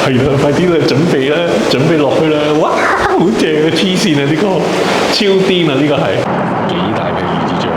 係啦，快啲啦，準備啦，準備落去啦！哇，好正啊，黐線啊，呢個超癲啊，呢個係幾大嘅魚子醬。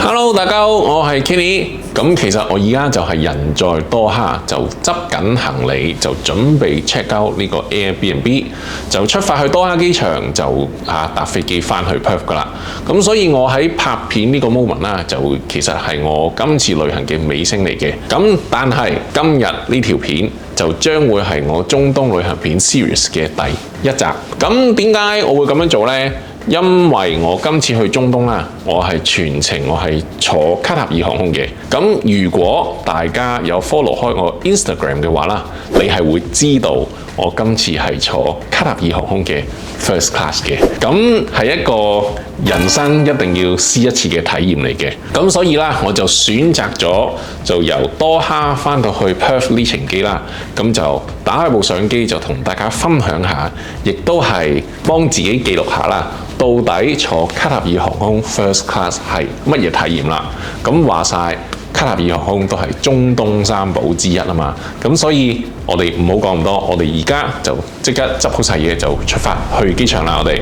Hello， 大家好，我係 Kenny。咁其實我而家就係人在多哈，就執緊行李，就準備 check out 呢個 Airbnb， 就出發去多哈機場，就搭飛機翻去 Perth 噶啦。咁所以我喺拍片呢個 moment 啦，就其實係我今次旅行嘅尾聲嚟嘅。咁但係今日呢條片就將會係我中東旅行片 series 嘅第一集。咁點解我會咁樣做呢？因為我今次去中東啦，我係全程坐卡塔爾航空嘅。咁如果大家有 follow 開我 Instagram 嘅話啦，你係會知道我今次係坐卡塔爾航空嘅 First Class 嘅。咁係一個人生一定要試一次嘅體驗嚟嘅。咁所以啦，我就選擇咗就由多哈翻到去 Perth 呢程機啦。咁就打開部相機就同大家分享下，亦都係幫自己記錄下啦。到底坐卡塔爾航空 First Class 係乜嘢體驗啦？咁話晒卡塔爾航空都係中東三寶之一啊嘛，咁所以我哋唔好講咁多，我哋而家就即刻執好晒嘢就出發去機場啦！我哋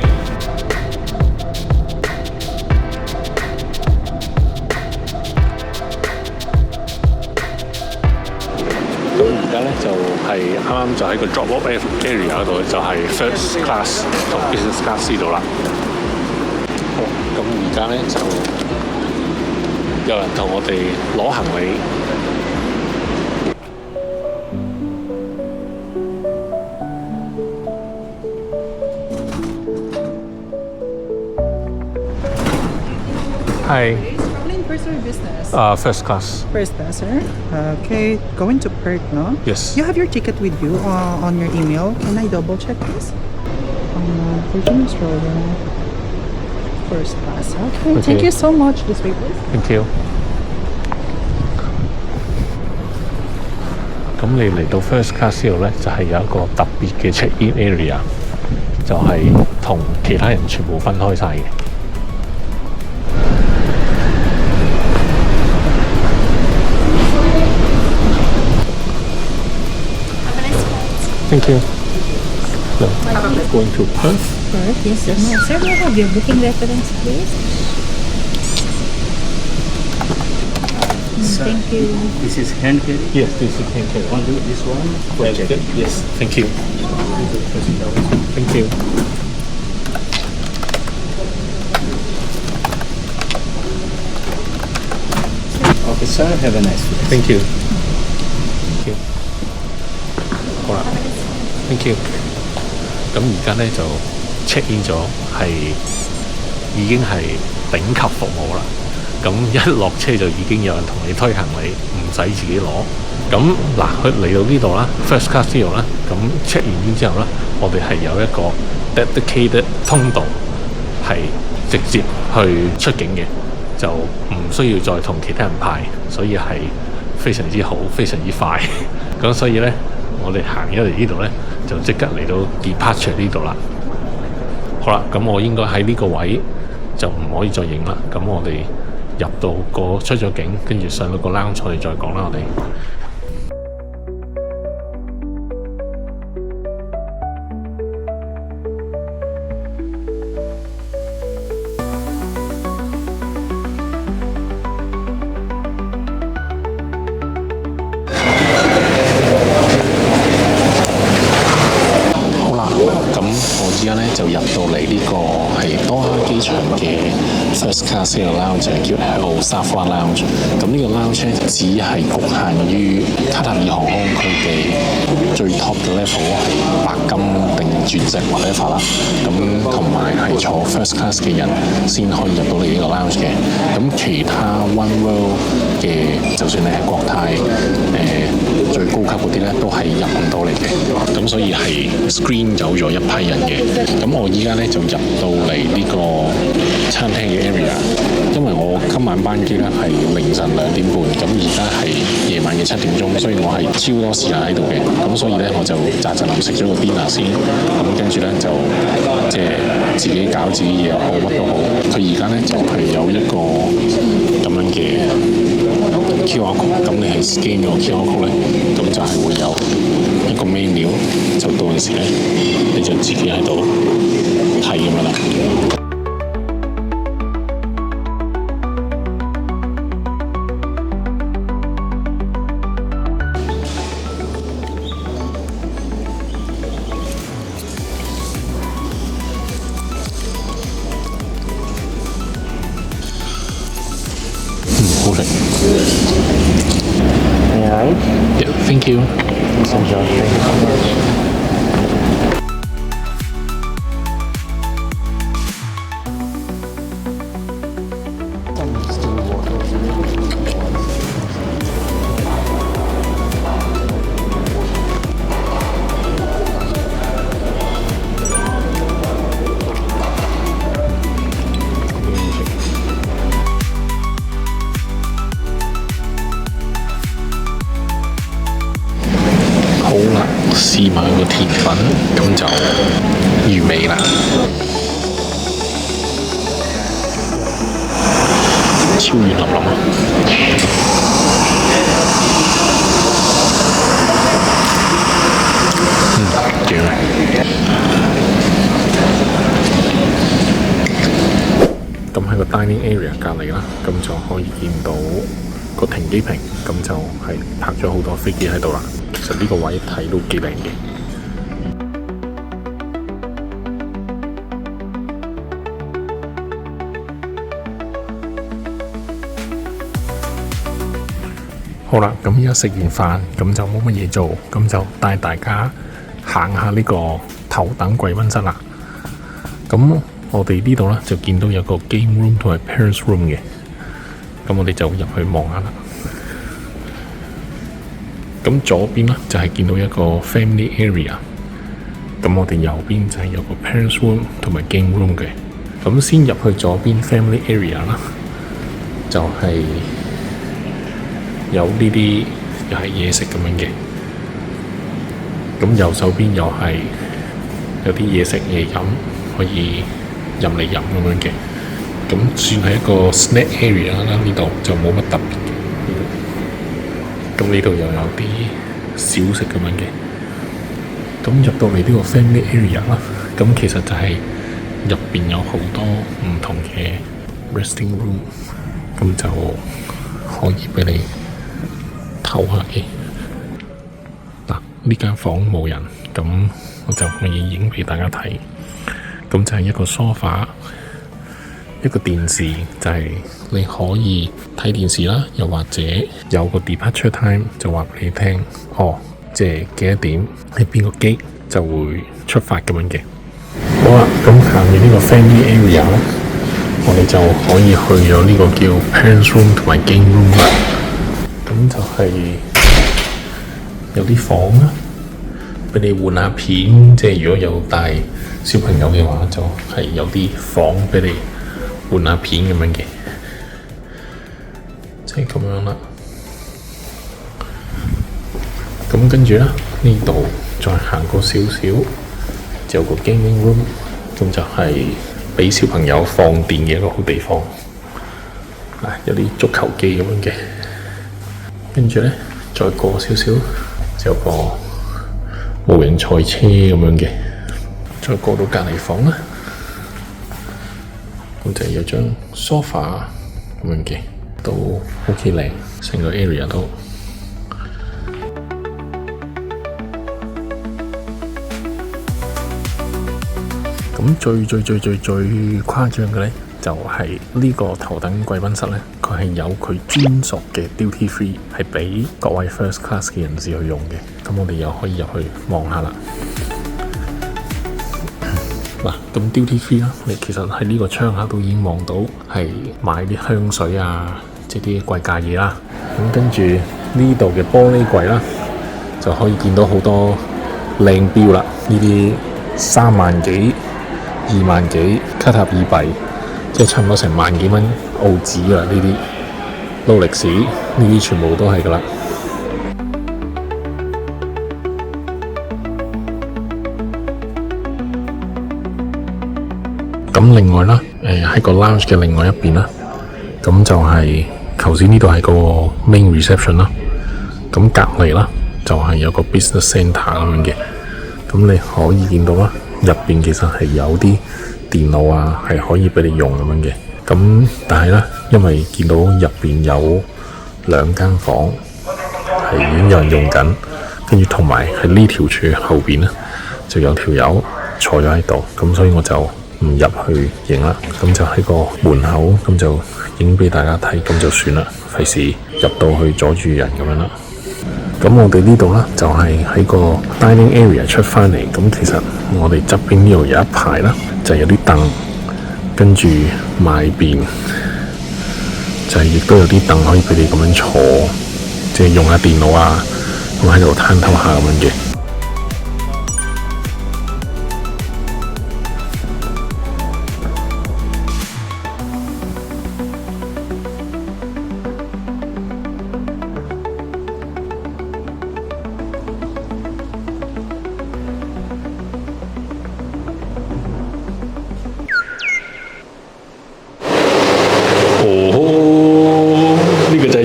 咁而家咧就係啱啱就喺個 drop off area 嗰度，就係 First Class 同 Business Class 呢度啦。咁而家咧就有人同我哋攞行李。Hi. Traveling first or business? First class. First class, sir. Okay, going to Perth, no? Yes. You have your ticket with you on your email. Can I double check, please? Virgin Australia. First class. Okay, thank you so much. This way, please. Thank you. 咁你嚟到 First Class 呢度咧，就係有一個特別嘅 check-in area， 就係同其他人全部分開晒嘅。Thank you. So, going to Perth. Perth, yes. No, sir, may I have your booking reference, please? Thank you. This is hand carry. Yes, this is hand carry. Want to do this one? Yes, yes, thank you. Thank you. Okay, sir. Have a nice day. Thank you. Thank you. 好啦 ，Thank you。咁而家咧就 check in 咗，係已經係頂級服務啦。咁一落車就已經有人同你推行李，唔使自己攞。咁嗱，佢嚟到呢度啦 ，First Class 呢度啦，咁 check 完之後啦，我哋係有一個 dedicated 通道，係直接去出境嘅，就唔需要再同其他人排，所以係非常之好，非常之快。咁所以咧，我哋行咗嚟呢度咧，就即刻嚟到 departure 呢度啦。好啦，咁我應該喺呢個位就唔可以再影啦。咁我哋入到出咗境，跟住上到個 lounge，我哋再講啦。我哋好啦，咁我而家咧就入到嚟呢個係多哈機場嘅 First Class 嘅 lounge， 叫 Al Safwa Lounge。咁呢個 lounge 咧只係局限於卡塔爾航空佢哋最 top 嘅 level 係金定鑽石或者法啦。咁同埋係坐 first class 嘅人先可以入到嚟呢個 lounge 嘅。咁其他 One World 嘅，就算你係國泰最高級嗰啲咧，都係入唔到嚟嘅。咁所以係 screen 走咗一批人嘅。咁我依家咧就入到嚟呢個餐廳嘅 area， 因為我今晚班機咧係凌晨2點半，咁而家係夜晚嘅7點鐘，所以我係超多時間喺度嘅。咁所以咧我就喳喳臨食咗個 dinner 先，咁跟住咧就即係自己搞自己嘢又好，乜都好。佢而家咧就係有一個咁樣嘅 QR code， 咁你係 scan 咗 QR code 咧，咁就係會有一個 menu， 就到陣時咧你就自己喺度睇咁樣啦。好食。Alright. Yeah, thank you. Enjoy. Thank you so much. 好啦，試埋個甜品，咁就完美啦。超軟腍腍啊！正啊！咁喺個 dining area 隔離啦，咁就可以見到個停機坪，咁就係泊咗好多飛機喺度啦。其實呢個位睇都幾靚嘅。好啦，咁而家食完飯，咁就冇乜嘢做，咁就帶大家行下呢個頭等貴賓室啦。咁我哋呢度咧就見到有個 game room 同埋 parents room 嘅，咁我哋就入去望下啦。咁左邊咧就係見到一個 family area， 咁我哋右邊就係有個 parents room 同埋 game room 嘅。咁先入去左邊 family area 啦，就係有呢啲又係嘢食咁樣嘅。咁右手邊又係有啲嘢食嘢飲，可以任你飲咁樣嘅。咁算係一個 snack area 啦，呢度就冇乜特別嘅。咁呢度又有啲小食咁樣嘅。咁入到嚟呢個 family area 啦，咁其實就係入邊有好多唔同嘅 resting room， 咁就可以俾你唞下嘅。嗱，呢間房冇人，咁我就可以影俾大家睇。咁就係一個 sofa， 一個電視，就係你可以睇電視啦，又或者有個 departure time 就話俾你聽，即係幾多點喺邊個機就會出發咁樣嘅。好啦，咁行完呢個 family area 咧，我哋就可以去咗呢個叫 parents room 同埋 game room 啦。咁就係有啲房啦，俾你換下片，即係如果有帶小朋友嘅話，就係有啲房俾你換下片咁樣嘅，即係咁樣啦。咁跟住咧，呢度再行過少少，就有個 gaming room， 咁就係俾小朋友放電嘅一個好地方。有啲足球機咁樣嘅。跟住咧，再過少少就有個無人賽車咁樣嘅。再過到隔離房啦，咁就有張 sofa 咁樣嘅，都 OK 靚，成個 area 都。咁最誇張嘅咧，就係呢個頭等貴賓室咧，佢係有佢專屬嘅 duty free， 係俾各位 first class 嘅人士去用嘅。咁我哋又可以入去望下啦。嗱，咁 duty free 啦，你其實喺呢個窗口度已經望到係買啲香水啊，即係啲貴價嘢啦。咁跟住呢度嘅玻璃櫃啦，就可以見到好多靚錶啦，呢啲3萬幾、2萬幾卡塔爾幣，即係差唔多成萬幾蚊澳紙啊！呢啲勞力士，呢啲全部都係噶啦。咁另外啦，喺個 lounge 嘅另外一邊啦，咁就係頭先呢度係個 main reception 啦。咁隔離啦，就係有個 business centre 咁樣嘅。咁你可以見到啦，入邊其實係有啲電腦啊，係可以俾你用咁樣嘅。咁但係咧，因為見到入邊有2間房係已經有人用緊，跟住同埋喺呢條柱後邊咧就有條友坐咗喺度，咁所以我就唔入去影啦，咁就喺個門口咁就影俾大家睇，咁就算啦，費事入到去阻住人咁樣啦。咁我哋呢度啦，就係喺個 dining area 出翻嚟，咁其實我哋側邊呢度有一排啦，就有啲凳，跟住埋邊就係亦都有啲凳可以俾你咁樣坐，即係用下電腦啊，咁喺度攤唞下咁樣嘅。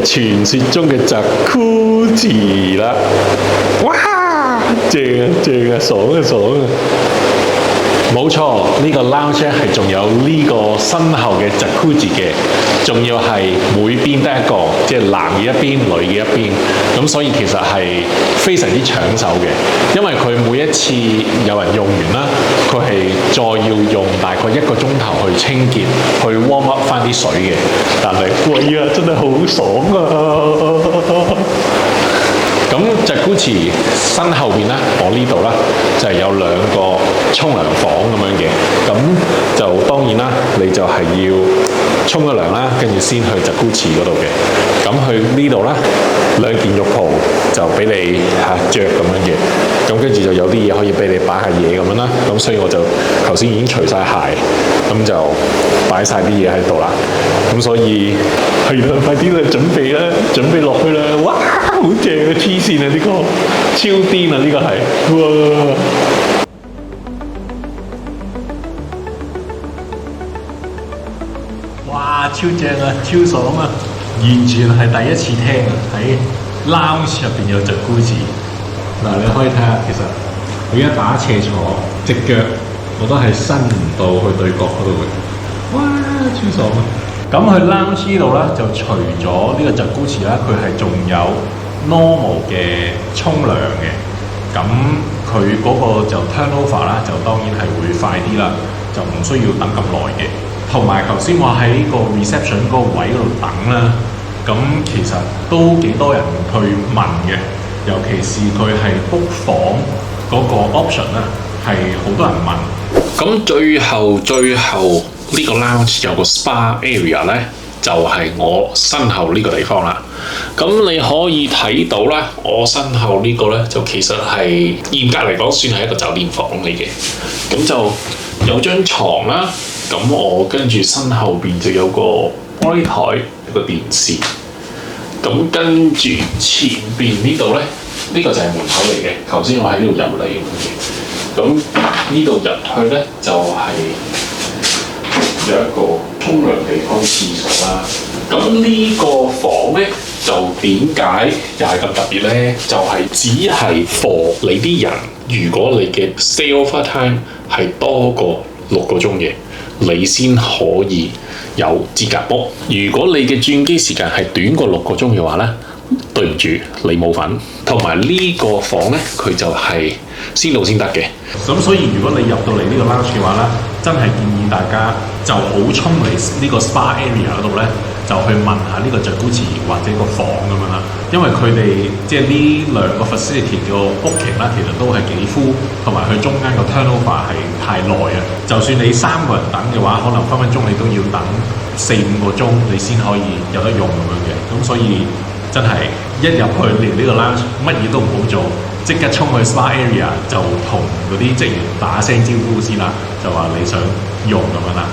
傳說中嘅Jacuzzi啦，哇，正啊正啊，爽啊爽啊！冇錯，呢個 lounge 係仲有呢個身後嘅Jacuzzi嘅，仲要係每邊得一個，即係男嘅一邊，女嘅一邊。咁所以其實係非常之搶手嘅，因為佢每一次有人用完啦，佢係再要用大概1個鐘頭去清潔，去 warm up 翻啲水嘅。但係，喂啊，真係好爽啊！咁Jacuzzi身後邊咧，我呢度啦就係有2個沖涼房咁樣嘅，咁就當然啦，你就係要沖咗涼啦，跟住先去Jacuzzi嗰度嘅。咁去呢度啦，2件浴袍就俾你着咁樣嘅，咁跟住就有啲嘢可以俾你擺下嘢咁樣啦。咁所以我就頭先已經除晒鞋，咁就擺晒啲嘢喺度啦。咁所以係啦，快啲去準備啦，準備落去啦！哇，好正啊，黐線啊，呢個超癲啊，呢個係哇！哇，超正啊，超爽啊！完全係第一次聽啊，喺 lounge 入邊有Jacuzzi。嗱，你可以睇下，其實佢一打斜坐，隻腳我都係伸唔到去對角嗰度嘅。哇，超爽啊！咁去 lounge 呢度咧，就除咗呢個Jacuzzi啦，佢係仲有 normal 嘅沖涼嘅。咁佢嗰個就 turnover 啦，就當然係會快啲啦，就唔需要等咁耐嘅。同埋頭先我喺個 reception 嗰個位嗰度等啦，咁其實都幾多人去問嘅，尤其是佢係 book 房嗰個 option 啦，係好多人問。咁最後呢個 lounge 有個 spa area 咧，就係我身後呢個地方啦。咁你可以睇到啦，我身後呢個咧就其實係嚴格嚟講算係一個酒店房嚟嘅。咁就有張床啦，咁我跟住身後邊就有個玻璃台，有個電視。咁跟住前邊呢度咧，呢個就係門口嚟嘅。頭先我喺呢度入嚟咁嘅。咁呢度入去咧就係有一個沖涼地方廁所啦。咁呢個房咧就點解又係咁特別咧？就係只係 for 你啲人，如果你嘅 stay over time 係多過6個鐘嘅，你先可以有資格 book。如果你嘅轉機時間係短過6個鐘嘅話咧，對唔住，你冇份。同埋呢個房咧，佢就係先到先得嘅。咁所以如果你入到嚟呢個 lounge 嘅話咧，真係建議大家就好衝嚟呢個 spa area 嗰度咧，就去問下呢個 Jacuzzi 或者個房咁樣啦。因為佢哋即係呢兩個 facility 個 booking 啦，其實都係幾 full，同埋佢中間個 turnover 係太耐啊。就算你3個人等嘅話，可能分分鐘你都要等4-5個鐘，你先可以有得用咁樣嘅。咁所以真係一入去連呢個 lounge 乜嘢都唔好做，即刻衝去 spa area 就同嗰啲職員打聲招呼先啦，就話你想用咁樣啦。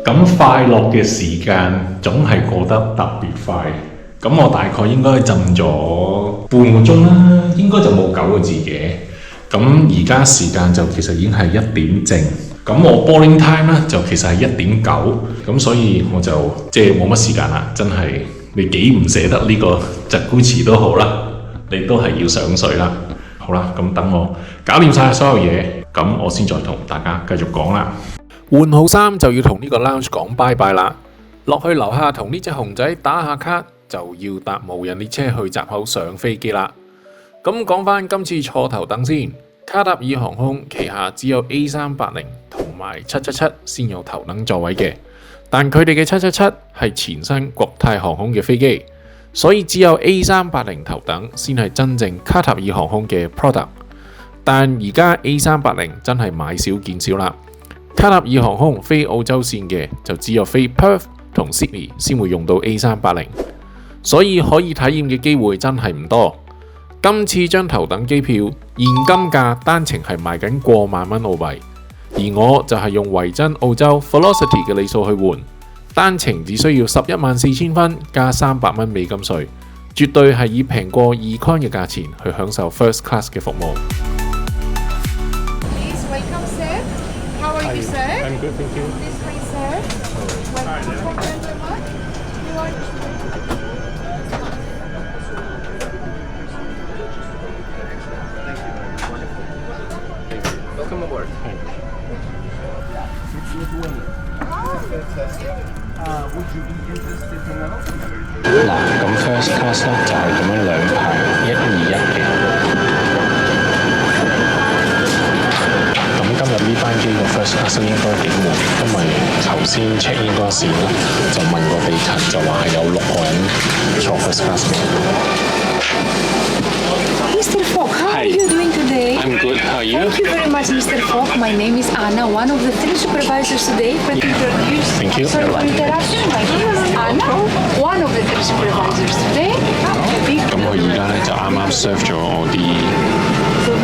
咁快樂嘅時間總係過得特別快。咁我大概應該浸咗半個鐘啦，應該就冇9個字嘅。咁而家時間就其實已經係1點正。咁我 boarding time 咧就其實係1點9，咁所以我就即係冇乜時間啦。真係你幾唔捨得呢個 Jacuzzi 都好啦，你都係要上水啦。好啦，咁等我搞掂晒所有嘢，咁我先再同大家繼續講啦。換好衫就要同呢個 lounge 講拜拜啦。落去樓下同呢隻熊仔打下卡，就要搭無人列車去閘口上飛機啦。咁講翻今次坐頭等先。卡塔爾航空旗下只有 A380同埋777先有頭等座位嘅，但佢哋嘅777係前身國泰航空嘅飛機，所以只有 A380頭等先係真正卡塔爾航空嘅 product。但而家 A380真係買少見少啦，卡塔爾航空飛澳洲線嘅就只有飛 Perth 同 Sydney 先會用到 A380，所以可以體驗嘅機會真係唔多。今次張頭等機票現金價單程係賣緊過萬蚊澳幣，而我就係用維珍澳洲 Velocity 嘅里數去換，單程只需要114000分加300蚊美金稅，絕對係以平過Econ嘅價錢去享受 First Class 嘅服務。Please welcome, sir. How are you, sir? I'm good, thank you. This way, sir. Welcome, gentlemen. You are Welcome aboard. 嗱，咁 first class 咧就係咁樣2排121嘅。咁今日呢班機個 first class 應該幾滿，因為頭先 check in 嗰時咧就問個地勤就話係有6個人坐 first class 嘅。Mr. Fogg, how are you doing today? I'm good. How are you? Thank you very much, Mr. Fogg. My name is Anna, one of the 3 supervisors today. Let me introduce. Thank you. Sorry for interruption. My name is Anna, one of the 3 supervisors today. 咁佢而家咧就啱啱 serve 咗我啲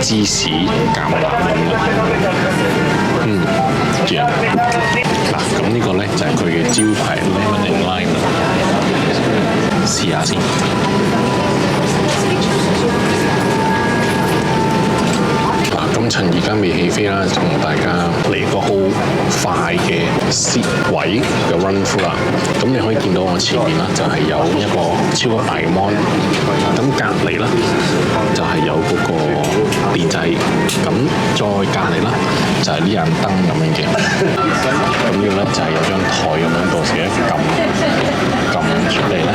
芝士橄欖咁啦。正。嗱，咁呢個咧就係佢嘅招牌 lemon and lime 啦。試下先。咁趁而家未起飛啦，同大家嚟個好快嘅 seat 位嘅 run through 啦。咁你可以見到我前面啦，就係有一個超級大嘅 mon。咁隔離啦，就係有嗰個電掣。咁再隔離啦，就係呢盞燈咁樣嘅。咁呢個咧就係有張台咁樣，到時一撳出嚟咧，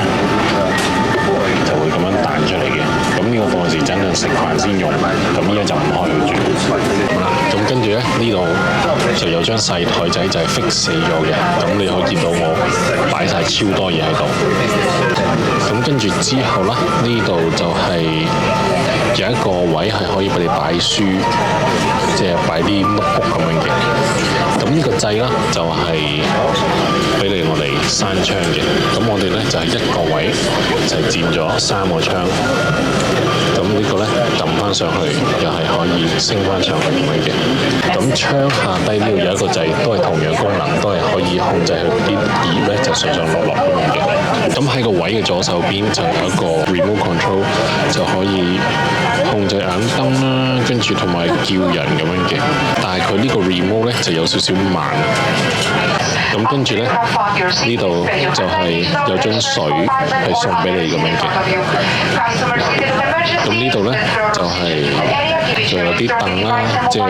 就會咁樣彈出嚟嘅。咁呢個到時真係食飯先用，咁依家就唔開佢住。好啦，咁跟住咧呢度就有張細台仔就係 fix 死咗嘅，咁你可以見到我擺晒超多嘢喺度。咁跟住之後啦，呢度就係有一個位係可以俾你擺書，即係擺啲 notebook 咁樣嘅。咁呢個掣啦就係俾我哋閂窗嘅。咁我哋咧就係一個位就係佔咗3個窗。咁呢個咧撳翻上去，又係可以升翻上去咁樣嘅。咁窗下低呢度有一個掣，都係同樣功能，都係可以控制佢啲葉咧就上上落落咁樣嘅。咁喺個位嘅左手邊就有一個 remote control， 就可以控制眼燈啦，跟住同埋叫人咁樣嘅。但係佢呢個 remote 咧就有少少慢。咁跟住咧呢度就係有樽水係送俾你咁樣嘅。咁呢度咧就係仲有啲凳啦，即係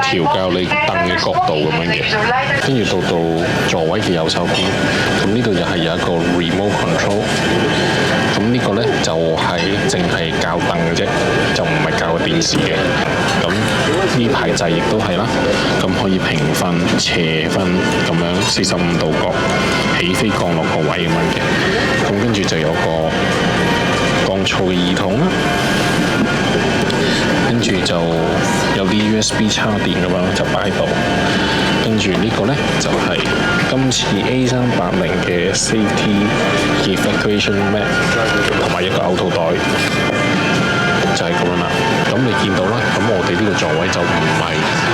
調校你凳嘅角度咁樣嘅。跟住到座位嘅右手邊，咁呢度又係有一個 remote control。咁呢個咧就係淨係校凳嘅啫，就唔係校電視嘅。咁呢排掣亦都係啦，咁可以平分、斜分咁樣45度角起飛降落個位咁樣嘅。咁跟住就有個降噪嘅耳筒啦，跟住就有啲 USB 插電咁樣就擺喺度。跟住呢個呢，就係、今次 A380嘅 Safety Evacuation Mat 同埋一個 auto 袋，就係、咁樣啦。咁你見到啦，咁我哋呢個座位就唔係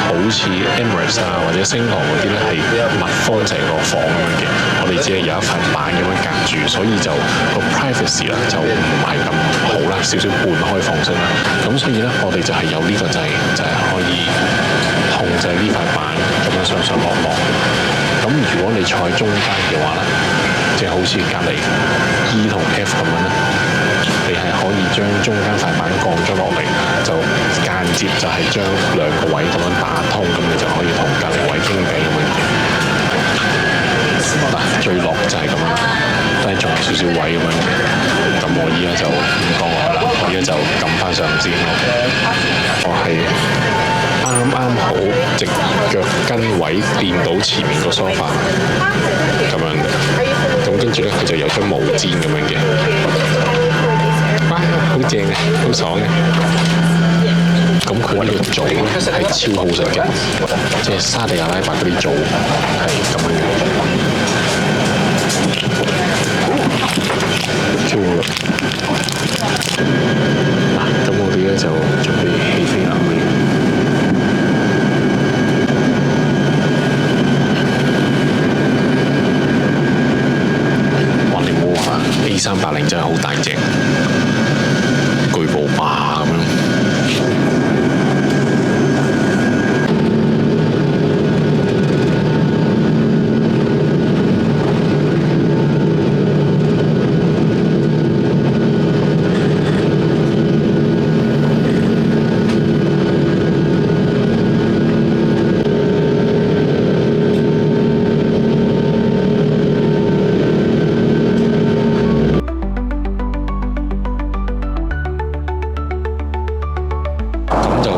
好似 Emirates 啊或者星航嗰啲呢係密封成個房咁樣嘅，我哋只係有一塊板咁樣隔住，所以就個 privacy 啦就唔係咁好啦，少少半開放式啦。咁所以呢，我哋就係有呢個掣，就係、可以控制呢塊板咁樣上上落落。咁如果你坐喺中間嘅話呢，即係好似隔離 E 同 F 咁樣咧，你係可以將中間塊板降咗落嚟，就間接就係將兩個位咁樣打通，咁你就可以同隔離位傾偈咁樣嘅。嗱，最落就係咁樣，但係仲有少少位咁樣嘅。咁我依家就唔講落啦，我依家就撳翻上先咯。我係啱啱好隻腳跟位掂到前面個 sofa 咁樣嘅，咁跟住咧佢就有張毛氈咁樣嘅，哇，好正嘅，好爽嘅。咁佢呢個組咧係超好食嘅，即係沙地阿拉伯嗰啲組係咁樣嘅，超好啦。嗱，咁我哋咧就準備起飛啦。A380真係好大隻，巨無霸咁樣。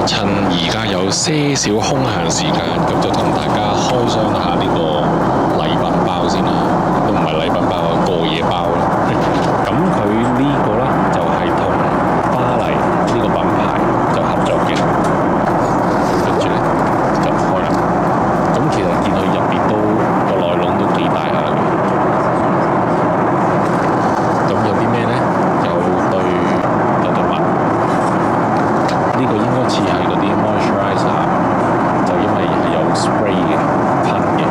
趁而家有些少空閒時間，咁就同大家開箱下呢個禮品包先啦，都唔係禮品包啊，過夜包啦。咁佢呢個呢，就係同巴黎呢個品牌就合作嘅，跟住呢，就開啦。咁其實見佢入邊都個內籠都幾大下嘅。咁有啲咩呢？有對襪。呢個應該似係嗰啲 moisturizer， 就因為係有 spray 嘅噴嘅，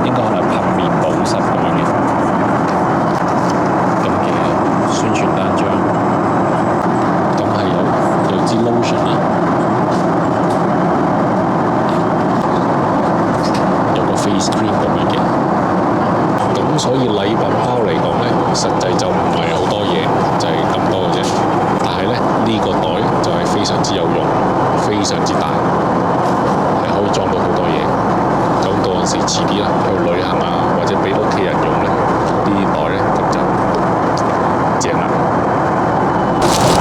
應該可能噴面保濕咁樣嘅。咁嘅宣傳單張，咁係有支 lotion 啦，有個 face cream 咁樣嘅。咁所以禮品包嚟講呢，實際就唔係好多嘢，就係咁多嘅啫。但係咧，呢個袋就係非常之有用，非常之大，係可以裝到好多嘢。咁到陣時遲啲啦，去旅行啊，或者俾屋企人用咧，呢啲袋咧咁就正啦。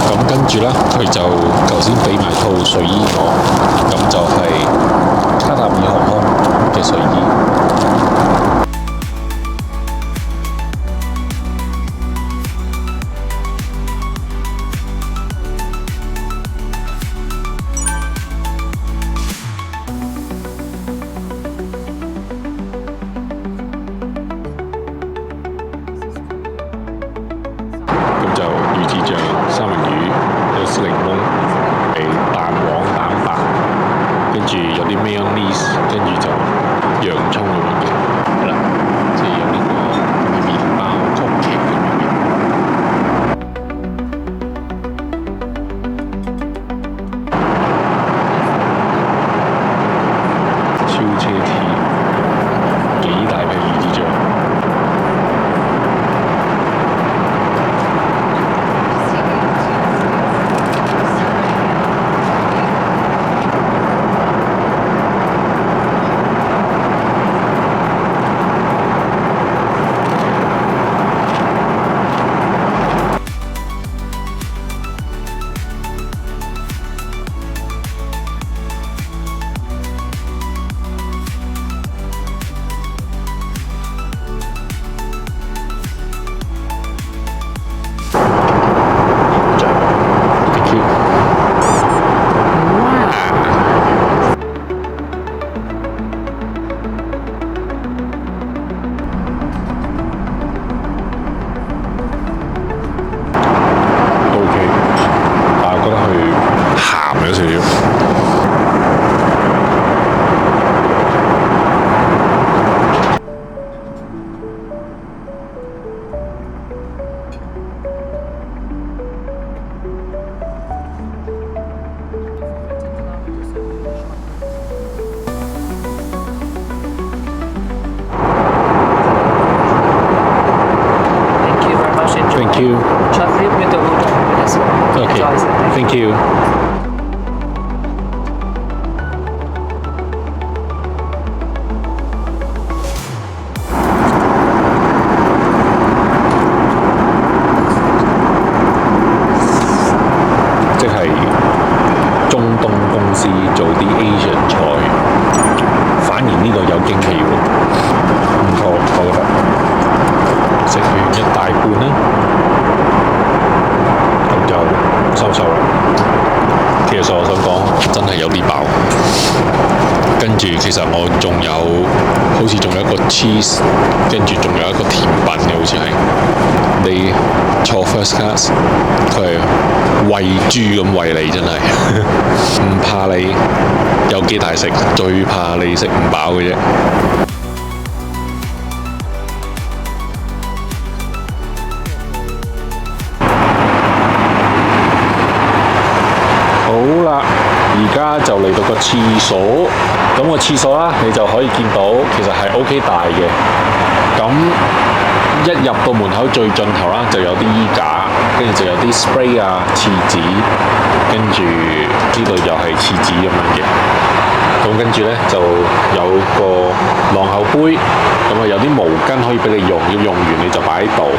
咁跟住咧，佢就頭先俾埋套睡衣我，咁就係卡塔爾航空嘅睡衣。三文魚，有絲檸檬，蛋黃蛋白，跟住有啲 mayonnaise， 跟住就洋葱咁樣嘅，係啦，即係有呢個麵包曲奇咁樣嘅，超奢侈，幾大批魚子醬。Thank you. Chocolate with the udon as well. Okay. Enjoy it. Thank you. 即係中東公司做啲 Asian 菜，反而呢個有驚喜喎，唔錯，我覺得。食完一大半啦，咁就收啦。其實我想講，真係有啲飽。跟住其實我仲有，好似仲有一個 cheese， 跟住仲有一個甜品嘅，好似係。你坐 first class， 佢係餵豬咁餵你，真係唔怕你有幾大食，最怕你食唔飽嘅啫。好啦，而家就嚟到個廁所，咁個廁所啦，你就可以見到其實係 OK 大嘅。咁一入到門口最盡頭啦，就有啲衣架，跟住就有啲 spray 啊、廁紙，跟住呢度又係廁紙咁樣嘅。咁跟住呢，就有個晾口杯，咁啊有啲毛巾可以俾你用，要用完你就擺喺度。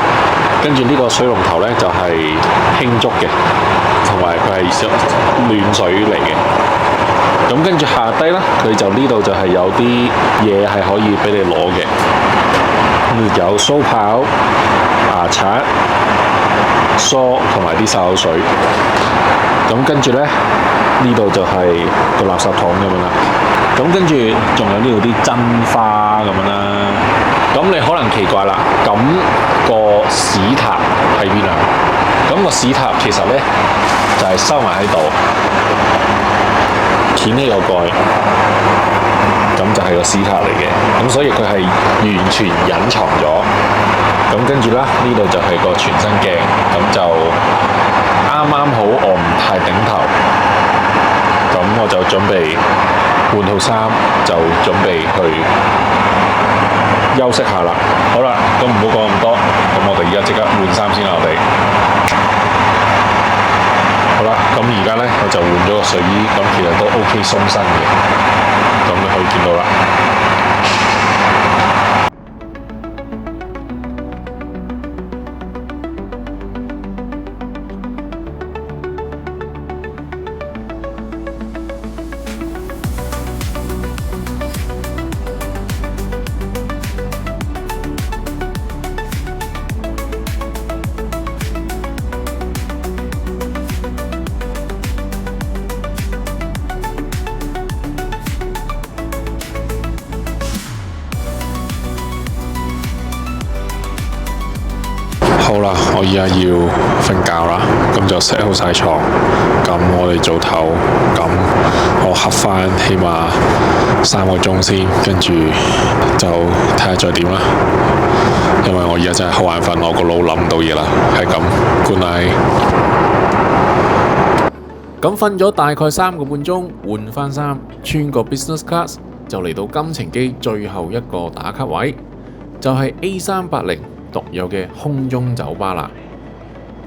跟住呢個水龍頭呢，就係輕觸嘅，同埋佢係暖水嚟嘅。咁跟住下低啦，佢就呢度就係有啲嘢係可以俾你攞嘅。有鬚刨、牙刷、梳同埋啲漱口水。咁跟住呢，呢度就係個垃圾桶咁樣啦。咁跟住仲有呢度啲真花咁樣啦。咁你可能奇怪啦，咁個屎塔喺邊啊？咁個屎塔其實呢，就係收埋喺度，掀呢個蓋。咁就係個屎塔嚟嘅，咁所以佢係完全隱藏咗。咁跟住啦，呢度就係個全身鏡，咁就啱啱好我唔太頂頭，咁我就準備換套衫，就準備去休息下啦。好啦，咁唔好講咁多，咁我哋而家即刻換衫先啦，我哋。好啦，咁而家呢，我就換咗個睡衣，咁其實都 OK 鬆身嘅。咁你可以見到啦。好啦，我而家要瞓覺啦，咁就 set 好晒床，咁我哋早唞，咁我瞌翻起碼3個鐘先，跟住就睇下再點啦。因為我而家真係好眼瞓，我個腦諗唔到嘢啦，係咁 ，good night。咁瞓咗大概3個半鐘，換翻衫，穿個 business class，就嚟到金程機最後一個打卡位，就係 A380。獨有嘅空中酒吧啦，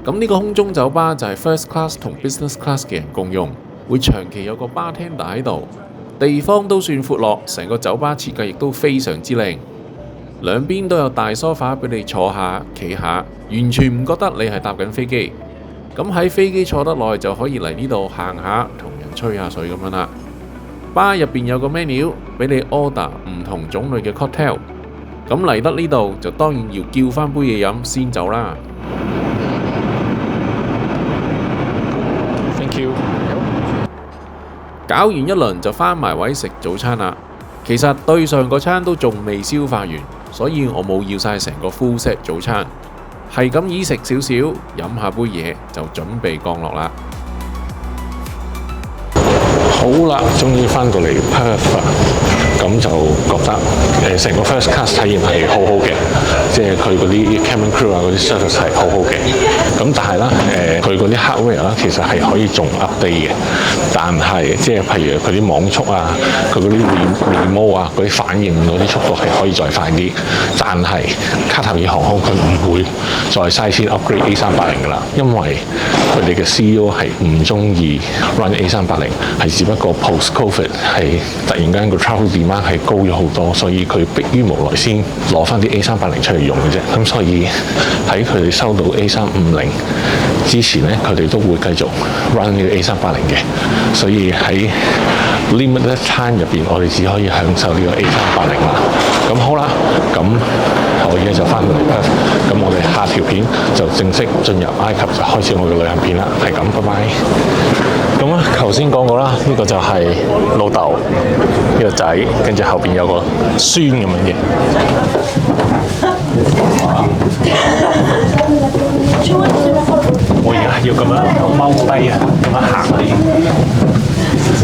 咁呢個空中酒吧就係 first class 同 business class 嘅人共用，會長期有個 bartender 喺度，地方都算闊落，成個酒吧設計亦都非常之靚，兩邊都有大梳化俾你坐下、企下，完全唔覺得你係搭緊飛機。咁喺飛機坐得耐就可以嚟呢度行下，同人吹下水咁樣啦。吧入邊有個 menu 俾你 order 唔同種類嘅 cocktail。咁嚟得呢度就當然要叫翻杯嘢飲先走啦。Thank you。搞完一輪就翻埋位食早餐啦。其實對上個餐都仲未消化完，所以我冇要晒成個 full set 早餐，係咁意食少少，飲下杯嘢就準備降落啦。好啦，終於翻到嚟 Perth。咁就覺得成個 first class 體驗係好好嘅，即係佢嗰啲 cabin crew 啊嗰啲 service 係好好嘅。咁但係啦佢嗰啲 hardware 啦其實係可以仲 update 嘅，但係即係譬如佢啲網速啊，佢嗰啲 remote 啊嗰啲反應嗰啲速度係可以再快啲，但係卡塔爾航空佢唔會再嘥錢 upgrade A380㗎啦，因為佢哋嘅 CEO 係唔中意 run A380，係只不過 post COVID 係突然間個 travel demand 係高咗好多，所以佢迫於無奈先攞翻啲 A380出嚟用嘅啫。咁所以喺佢哋收到 A350之前咧，佢哋都會繼續 run 呢個 A380嘅。所以喺 limited time 入邊，我哋只可以享受呢個 A380啦。咁好啦，咁我而家就翻到嚟Perth，咁我哋下條片就正式進入埃及，就開始我嘅旅行片啦。係咁，拜拜。咁啊，頭先講過啦，呢個就係老豆，呢個仔，跟住後邊有個孫咁樣嘅。我而家要咁樣踎低啊，咁樣行嚟。